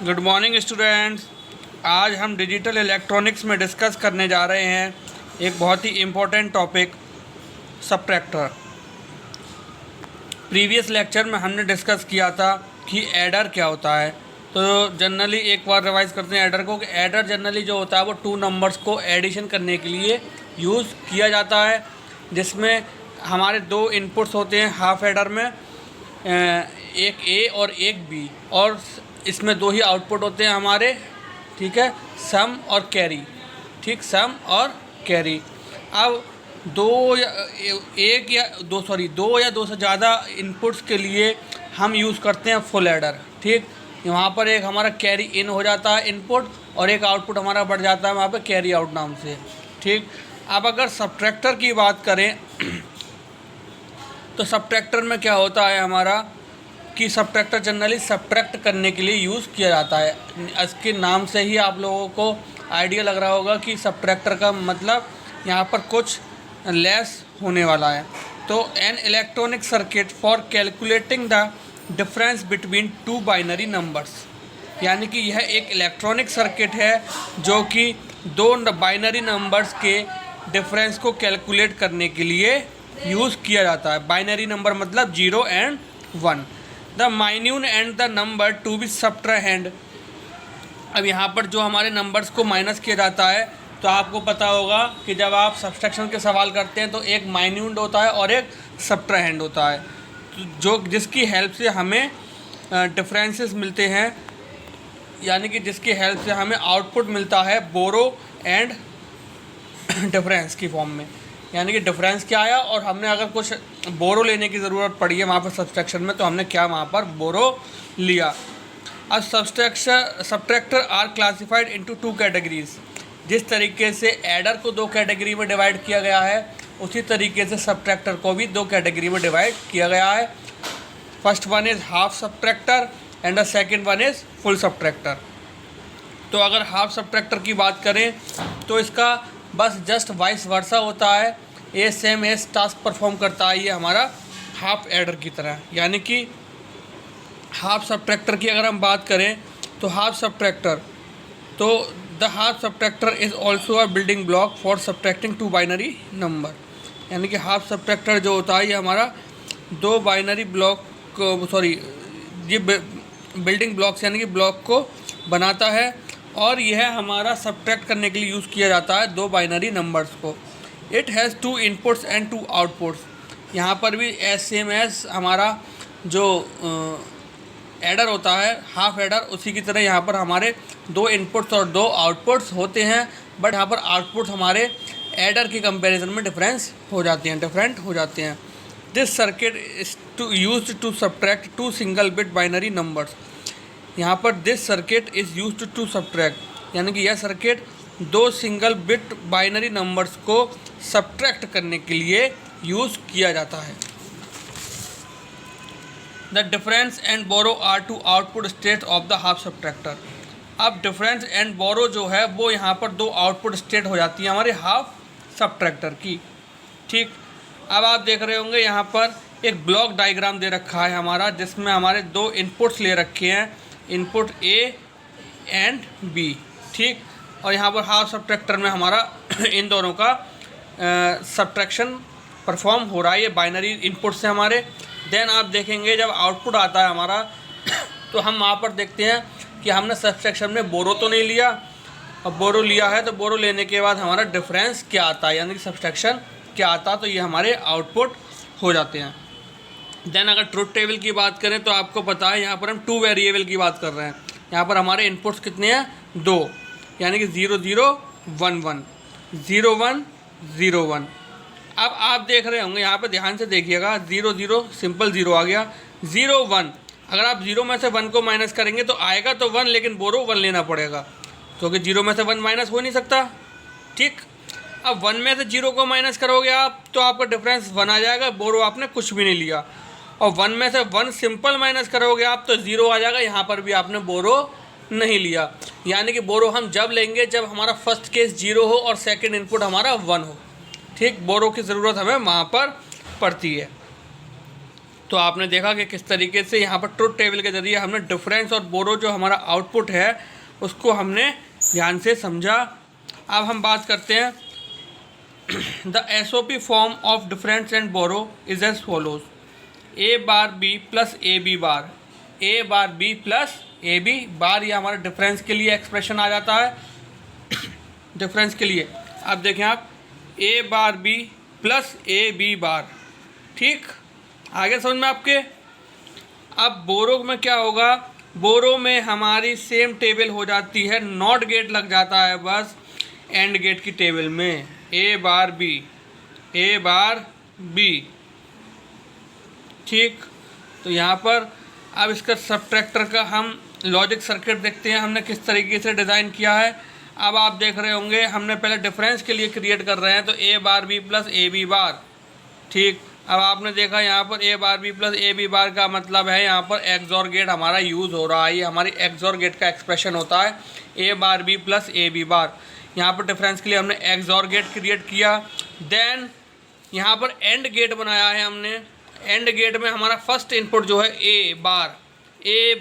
Good morning students. आज हम digital electronics में डिस्कस करने जा रहे हैं एक बहुत ही important topic, subtractor. Previous lecture में हमने डिस्कस किया था कि एडर क्या होता है। तो जनरली एक बार रिवाइज करते हैं एडर को कि एडर जनरली जो होता है वो टू नंबर्स को एडिशन करने के लिए यूज़ किया जाता है, जिसमें हमारे दो इनपुट्स होते हैं हाफ एडर में, एक ए और एक बी, और इसमें दो ही आउटपुट होते हैं हमारे, ठीक है, सम और कैरी। ठीक, सम और कैरी। अब दो या दो से ज़्यादा इनपुट्स के लिए हम यूज़ करते हैं फुल एडर। ठीक, वहाँ पर एक हमारा कैरी इन हो जाता है इनपुट और एक आउटपुट हमारा बढ़ जाता है वहाँ पे कैरी आउट नाम से। ठीक, अब अगर सबट्रैक्टर की बात करें तो सबट्रैक्टर में क्या होता है हमारा कि सबट्रैक्टर जनरली सबट्रैक्ट करने के लिए यूज़ किया जाता है। इसके नाम से ही आप लोगों को आइडिया लग रहा होगा कि सबट्रैक्टर का मतलब यहाँ पर कुछ लेस होने वाला है। तो an electronic circuit for calculating the difference between two binary numbers, यानी कि यह एक इलेक्ट्रॉनिक सर्किट है जो कि दो बाइनरी नंबर्स के डिफरेंस को कैलकुलेट करने के लिए यूज़ किया जाता है। बाइनरी नंबर मतलब 0 and 1। The minuend and the number to be subtracted. अब यहाँ पर जो हमारे नंबर्स को माइनस किया जाता है, तो आपको पता होगा कि जब आप सब्सट्रैक्शन के सवाल करते हैं तो एक माइन्यूट होता है और एक सबट्रैक्टेड होता है, जो जिसकी हेल्प से हमें डिफरेंसेस मिलते हैं, यानी कि जिसकी हेल्प से हमें आउटपुट मिलता है बोरो एंड डिफरेंस की फॉर्म में। यानी कि डिफरेंस क्या आया और हमने अगर कुछ बोरो लेने की ज़रूरत पड़ी है वहाँ पर सब्सट्रैक्शन में, तो हमने क्या वहाँ पर बोरो लिया। अब subtractor are classified into two categories. जिस तरीके से एडर को दो कैटेगरी में डिवाइड किया गया है, उसी तरीके से सबट्रैक्टर को भी दो कैटेगरी में डिवाइड किया गया है। First one is half subtractor and the second one is full subtractor. तो अगर हाफ सबट्रैक्टर की बात करें तो इसका बस जस्ट वाइस वर्सा होता है, ए सेम एस टास्क परफॉर्म करता है ये हमारा हाफ एडर की तरह। यानी कि हाफ सबट्रैक्टर की अगर हम बात करें तो हाफ सबट्रैक्टर, तो the half subtractor is also a building block for subtracting two binary number. यानी कि हाफ सबट्रैक्टर जो होता है ये हमारा दो बाइनरी ब्लॉक ये बिल्डिंग ब्लॉक्स यानी कि ब्लॉक को बनाता है, और यह हमारा सबट्रैक्ट करने के लिए यूज़ किया जाता है दो बाइनरी नंबर्स को। It has two inputs and two outputs. यहाँ पर भी एस सेम एस हमारा जो एडर होता है हाफ एडर, उसी की तरह यहाँ पर हमारे दो इनपुट्स और दो आउटपुट्स होते हैं, बट यहाँ पर आउटपुट हमारे एडर के कंपैरिजन में डिफरेंट हो जाते हैं। This circuit is used to subtract two single bit binary numbers. यहाँ पर this circuit is used to subtract, यानी कि यह सर्किट दो सिंगल बिट बाइनरी नंबर्स को सबट्रैक्ट करने के लिए यूज़ किया जाता है। The difference and borrow are two output state of the half subtractor. अब डिफरेंस एंड बोरो जो है वो यहाँ पर दो आउटपुट स्टेट हो जाती है हमारे हाफ सबट्रैक्टर की। ठीक, अब आप देख रहे होंगे यहाँ पर एक ब्लॉक डायग्राम दे रखा है हमारा, जिसमें हमारे दो इनपुट्स ले रखे हैं, इनपुट ए एंड बी। ठीक, और यहाँ पर हाफ सबट्रैक्टर में हमारा इन दोनों का सबट्रैक्शन परफॉर्म हो रहा है, ये बाइनरी इनपुट से हमारे। देन आप देखेंगे जब आउटपुट आता है हमारा तो हम वहाँ पर देखते हैं कि हमने सबट्रैक्शन में बोरो तो नहीं लिया, अब बोरो लिया है तो बोरो लेने के बाद हमारा डिफरेंस क्या आता है, यानी कि सबट्रैक्शन क्या आता है, तो ये हमारे आउटपुट हो जाते हैं। देन अगर ट्रुथ टेबल की बात करें तो आपको पता है यहाँ पर हम टू वेरिएबल की बात कर रहे हैं। यहाँ पर हमारे इनपुट्स कितने हैं, दो, यानी कि 0 0 1 1 0 1 0 1। अब आप देख रहे होंगे यहाँ पे ध्यान से देखिएगा, 0 0 सिंपल 0 आ गया, 0 1। अगर आप 0 में से 1 को माइनस करेंगे तो आएगा तो 1, लेकिन बोरो 1 लेना पड़ेगा क्योंकि 0 में से 1 माइनस हो नहीं सकता। ठीक, अब 1 में से 0 को माइनस करोगे आप तो आपका डिफरेंस 1 आ जाएगा, बोरो आपने कुछ भी नहीं लिया। और 1 में से 1 सिंपल माइनस करोगे आप तो 0 आ जाएगा, यहाँ पर भी आपने बोरो नहीं लिया। यानी कि बोरो हम जब लेंगे जब हमारा फर्स्ट केस 0 हो और सेकंड इनपुट हमारा 1 हो। ठीक, बोरो की ज़रूरत हमें वहाँ पर पड़ती है। तो आपने देखा कि किस तरीके से यहाँ पर ट्रुथ टेबल के ज़रिए हमने डिफरेंस और बोरो जो हमारा आउटपुट है उसको हमने ध्यान से समझा। अब हम बात करते हैं the SOP form of difference and borrow is as follows, A bar B plus AB bar, A bar B plus AB bar, ये हमारा डिफरेंस के लिए एक्सप्रेशन आ जाता है। डिफरेंस के लिए अब देखें आप A bar B plus AB बार, ठीक, आगे समझ में आपके। अब बोरो में क्या होगा, बोरो में हमारी सेम टेबल हो जाती है, नॉट गेट लग जाता है बस एंड गेट की टेबल में, A bar B, A bar B, ठीक। तो यहाँ पर अब इसका सब्ट्रैक्टर का हम लॉजिक सर्किट देखते हैं हमने किस तरीके से डिज़ाइन किया है। अब आप देख रहे होंगे हमने पहले डिफरेंस के लिए क्रिएट कर रहे हैं तो A bar B plus AB बार, ठीक। अब आपने देखा यहाँ पर A bar B plus AB बार का मतलब है यहाँ पर एक्सॉर गेट हमारा यूज़ हो रहा है, ये हमारी एक्सॉर गेट का एक्सप्रेशन होता है A bar B plus AB बार। यहाँ पर डिफरेंस के लिए हमने एक्सॉर गेट क्रिएट किया। देन यहाँ पर एंड गेट बनाया है हमने। एंड गेट में हमारा फर्स्ट इनपुट जो है A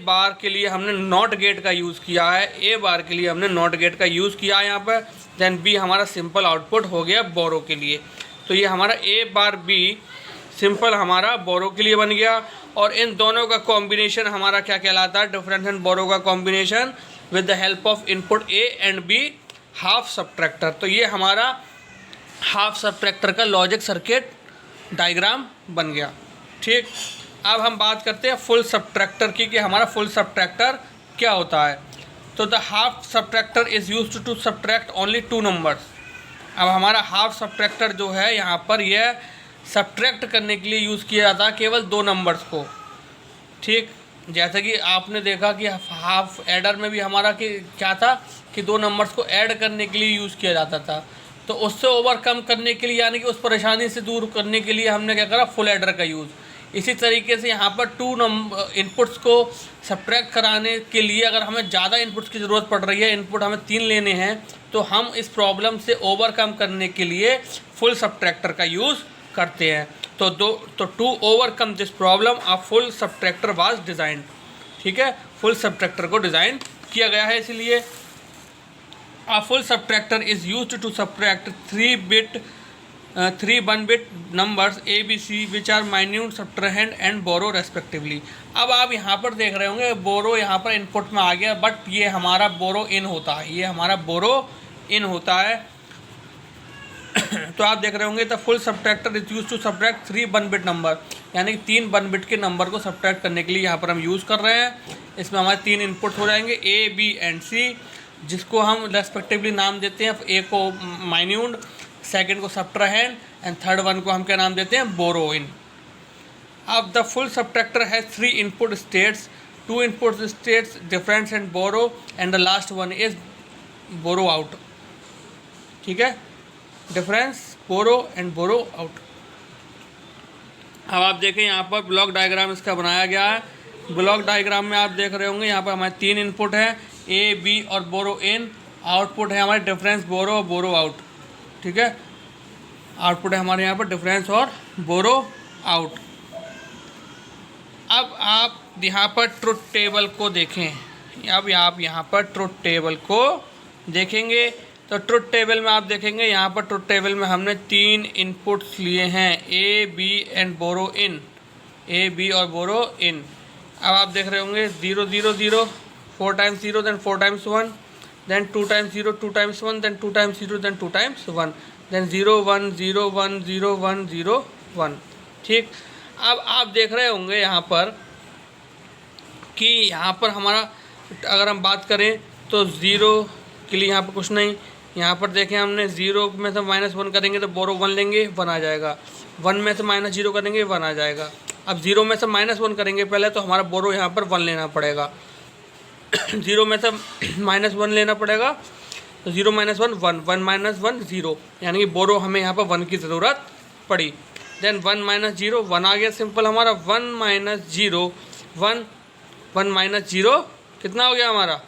बार के लिए हमने नॉट गेट का यूज़ किया है, A बार के लिए हमने नॉट गेट का यूज़ किया है यहाँ पर। देन B हमारा सिंपल आउटपुट हो गया बोरो के लिए। तो ये हमारा A बार B सिंपल हमारा बोरो के लिए बन गया। और इन दोनों का कॉम्बिनेशन हमारा क्या कहलाता है, डिफरेंस एंड बोरो का combination with the help of input A and B half subtractor. तो ये हमारा हाफ सब्ट्रैक्टर का लॉजिक सर्किट डायग्राम बन गया, ठीक। अब हम बात करते हैं फुल सब्ट्रैक्टर की कि हमारा फुल सब्ट्रैक्टर क्या होता है। तो the half subtractor is used to subtract only 2 numbers. अब हमारा हाफ सब्ट्रैक्टर जो है यहाँ पर यह सब्ट्रैक्ट करने के लिए यूज़ किया जाता है केवल 2 नंबर्स को, ठीक। जैसे कि आपने देखा कि हाफ एडर में भी हमारा कि क्या था कि 2 नंबर्स को ऐड करने के लिए यूज़ किया जाता था। तो उससे ओवरकम करने के लिए यानी कि उस परेशानी से दूर करने के लिए हमने क्या करा, फुल एडर का यूज़। इसी तरीके से यहाँ पर 2 इनपुट्स को सब्ट्रैक्ट कराने के लिए अगर हमें ज़्यादा इनपुट्स की ज़रूरत पड़ रही है, इनपुट हमें 3 लेने हैं, तो हम इस प्रॉब्लम से ओवरकम करने के लिए फुल सब्ट्रैक्टर का यूज़ करते हैं। तो to overcome this problem a full subtractor was design, ठीक है, फुल सब्ट्रैक्टर को डिज़ाइन किया गया है। इसलिए a full subtractor is used to subtract 3 1-bit numbers ABC which are minute subtrahend and borrow respectively। अब आप यहाँ पर देख रहे होंगे बोरो यहाँ पर इनपुट में आ गया, बट ये हमारा बोरो इन होता है, ये हमारा बोरो इन होता है। तो आप देख रहे होंगे the full subtractor is use to subtract 3 1-bit number, यानी कि 3 1-bit के नंबर को सब्ट्रैक्ट करने के लिए यहाँ पर हम यूज़ कर रहे हैं। इसमें हमारे 3 इनपुट हो जाएंगे A B एंड C, जिसको हम रेस्पेक्टिवली नाम देते हैं, A को माइन्यूट, सेकेंड को सब्ट्राहेंड एंड थर्ड वन को हम क्या नाम देते हैं, बोरो इन। अब the full subtractor has 3 input states, 2 input states difference and borrow and the last one is borrow out, ठीक है, difference borrow and borrow out. अब आप देखें यहाँ पर ब्लॉक डायग्राम इसका बनाया गया है। ब्लॉक डायग्राम में आप देख रहे होंगे यहाँ पर हमारे 3 इनपुट है A B और बोरो इन, आउटपुट है हमारे डिफरेंस बोरो और बोरो आउट, ठीक है, आउटपुट है हमारे यहाँ पर डिफरेंस और बोरो आउट। अब आप यहाँ पर ट्रुथ टेबल को देखें, अब आप यहाँ पर ट्रुथ टेबल को देखेंगे तो ट्रुथ टेबल में आप देखेंगे यहाँ पर ट्रुथ टेबल में हमने 3 इनपुट्स लिए हैं A B and borrow in, A B और बोरो इन। अब आप देख रहे होंगे 0 0 0, 4 times 0 then 4 times 1, then 2 times 0 2 times 1, then 2 times 0 then 2 times 1, then 0 1 0 1 0 1 0 1, ठीक। अब आप देख रहे होंगे यहाँ पर कि यहाँ पर हमारा अगर हम बात करें तो 0 के लिए यहाँ पर कुछ नहीं, यहाँ पर देखें हमने 0 में से -1 करेंगे तो बोरो 1 लेंगे, 1 आ जाएगा, 1 में से -0 करेंगे 1 आ जाएगा। अब 0 में से -1 करेंगे पहले तो हमारा बोरो यहाँ पर 1 लेना पड़ेगा, 0 में से -1 लेना पड़ेगा तो 0 - 1 1, 1 - 1 0, यानी कि बोरो हमें यहाँ पर 1 की ज़रूरत पड़ी। देन 1 - 0 1 आ गया, सिंपल हमारा 1 - 0 1, 1 - 0 कितना हो गया हमारा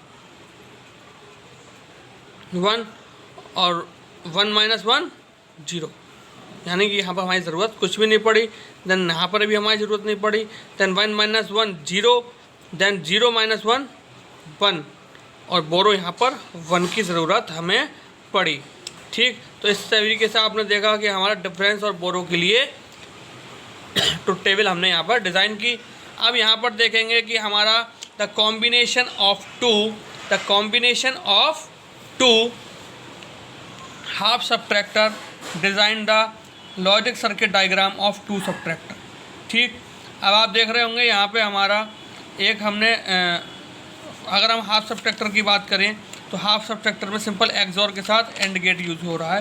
1, और 1 - 1 0, यानी कि यहाँ पर हमारी ज़रूरत कुछ भी नहीं पड़ी। देन यहाँ पर भी हमारी ज़रूरत नहीं पड़ी। देन 1 - 1 0, देन 0 - 1 1, और बोरो यहाँ पर 1 की ज़रूरत हमें पड़ी। ठीक, तो इस तरीके से आपने देखा कि हमारा डिफरेंस और बोरो के लिए ट्रुथ टेबल हमने यहाँ पर डिज़ाइन की। अब यहाँ पर देखेंगे कि हमारा the combination of two half subtractor design the logic circuit diagram of two subtractor. ठीक, अब आप देख रहे होंगे यहाँ पे हमारा एक हमने अगर हम हाफ सब्ट्रैक्टर की बात करें तो हाफ सब्ट्रैक्टर में सिंपल एक्सॉर के साथ एंड गेट यूज़ हो रहा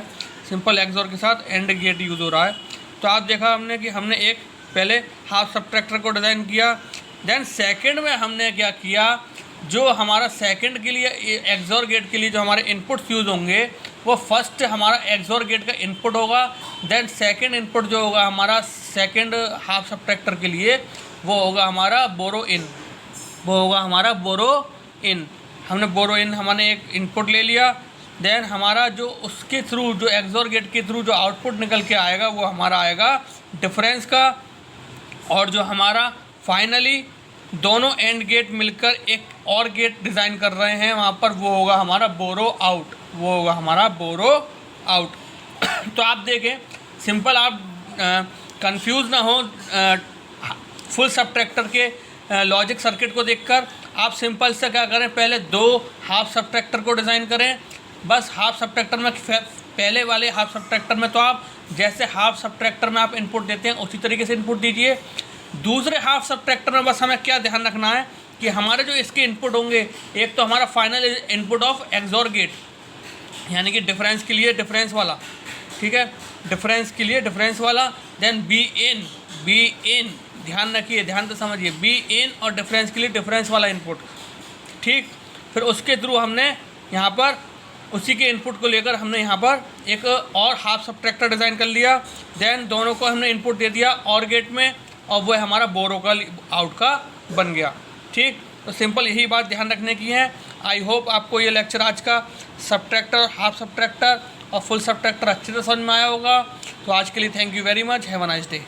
है। तो आप देखा हमने कि हमने एक पहले हाफ सब्ट्रैक्टर को डिज़ाइन किया। देन सेकंड में हमने क्या किया, जो हमारा सेकंड के लिए एक्सॉर गेट के लिए जो हमारे इनपुट्स यूज़ होंगे वो फर्स्ट हमारा एक्सॉर गेट का इनपुट होगा। देन सेकंड इनपुट जो होगा हमारा सेकंड हाफ सब्ट्रैक्टर के लिए वो होगा हमारा बोरो इन। हमने बोरो इन हमने एक इनपुट ले लिया। देन हमारा जो उसके थ्रू जो एक्सॉर गेट के थ्रू जो आउटपुट निकल के आएगा वो हमारा आएगा डिफरेंस का। और जो हमारा फाइनली दोनों एंड गेट मिलकर एक और गेट डिज़ाइन कर रहे हैं वहाँ पर, वो होगा हमारा बोरो आउट। तो आप देखें, सिंपल आप कंफ्यूज ना हो फुल सब्ट्रैक्टर के लॉजिक सर्किट को देखकर। आप सिंपल से क्या करें, पहले 2 हाफ सब्ट्रैक्टर को डिज़ाइन करें। बस हाफ सब्ट्रैक्टर में पहले वाले हाफ सब्ट्रैक्टर में तो आप जैसे हाफ सब्ट्रैक्टर में आप इनपुट देते हैं उसी तरीके से इनपुट दीजिए। दूसरे हाफ सब्ट्रैक्टर में बस हमें क्या ध्यान रखना है कि हमारे जो इसके इनपुट होंगे, एक तो हमारा final input of XOR gate यानी कि डिफरेंस के लिए डिफरेंस वाला, ठीक है, डिफरेंस के लिए डिफरेंस वाला। देन बी इन ध्यान रखिए, ध्यान से समझिए, बी इन और डिफरेंस के लिए डिफरेंस वाला इनपुट। ठीक, फिर उसके थ्रू हमने यहाँ पर उसी के इनपुट को लेकर हमने यहाँ पर एक और हाफ सब्ट्रैक्टर डिज़ाइन कर लिया। देन दोनों को हमने इनपुट दे दिया और गेट में, और वो हमारा बोरो का आउट का बन गया। ठीक, तो सिंपल यही बात ध्यान रखने की है। आई होप आपको ये लेक्चर आज का सब्ट्रैक्टर, हाफ सब्ट्रैक्टर और फुल सब्ट्रैक्टर अच्छे से समझ में आया होगा। तो आज के लिए thank you very much, have a nice day.